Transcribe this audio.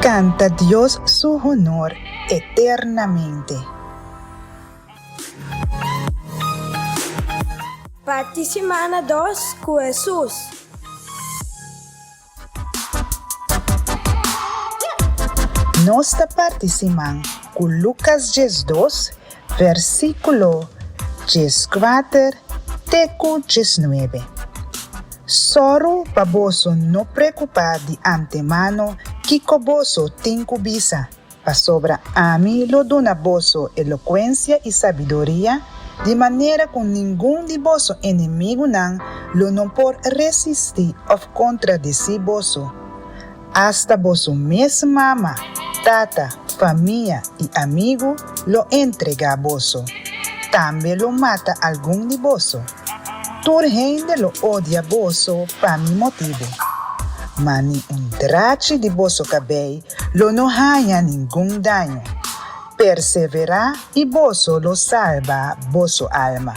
Canta Dios su honor eternamente. Participana 2 com Jesus. Nós participamos com Lucas 2, versículo 14 até 19. Soro baboso no preocupar de antemano que coboso tem cubisa, pa sobra a mim lo dona boso eloquência e sabedoria, de maneira que nenhum de vosso inimigo não por resistir ou contradizer vosso. Hasta vosso mesmo mama, tata, família e amigo lo entrega a vosso. Também lo mata algum de vosso. Tur gente lo odia vosso para mi motivo. Mas trache de vosso cabelo lo não haya nenhum dano. Persevera e vosso lo salva vosso alma.